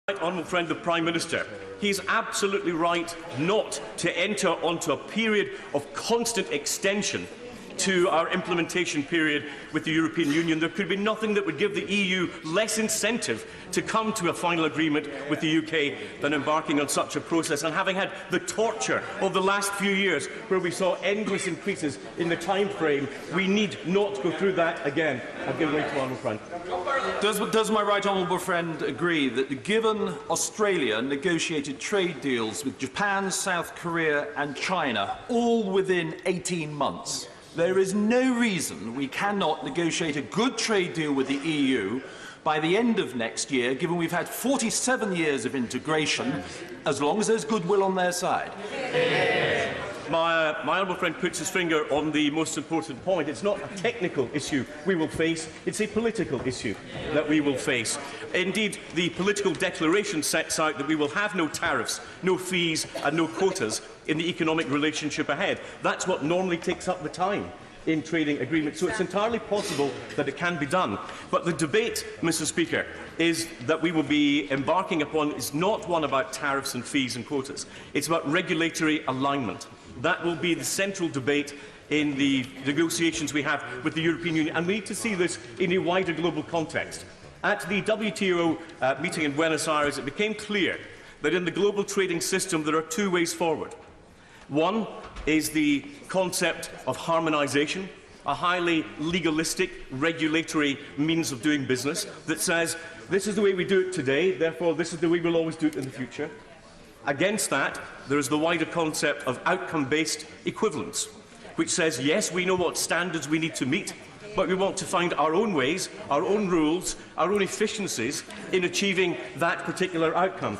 Honourable friend, the Prime Minister. He's absolutely right not to enter onto a period of constant extension to our implementation period with the European Union. There could be nothing that would give the EU less incentive to come to a final agreement with the UK than embarking on such a process. And having had the torture of the last few years, where we saw endless increases in the time frame, we need not go through that again. I've given way to honourable friend. Does my right honourable friend agree that, given Australia negotiated trade deals with Japan, South Korea and China, all within 18 months, there is no reason we cannot negotiate a good trade deal with the EU by the end of next year, given we've had 47 years of integration, as long as there's goodwill on their side? My honourable friend puts his finger on the most important point. It's not a technical issue we will face, it's a political issue that we will face. Indeed, the political declaration sets out that we will have no tariffs, no fees and no quotas in the economic relationship ahead. That's what normally takes up the time in trading agreements, so it's entirely possible that it can be done. But the debate, Mr. Speaker, is that we will be embarking upon is not one about tariffs and fees and quotas. It's about regulatory alignment. That will be the central debate in the negotiations we have with the European Union, and we need to see this in a wider global context. At the WTO meeting in Buenos Aires, it became clear that in the global trading system there are two ways forward. One is the concept of harmonisation, a highly legalistic, regulatory means of doing business that says this is the way we do it today, therefore this is the way we'll always do it in the future. Against that, there is the wider concept of outcome-based equivalence, which says, yes, we know what standards we need to meet, but we want to find our own ways, our own rules, our own efficiencies in achieving that particular outcome.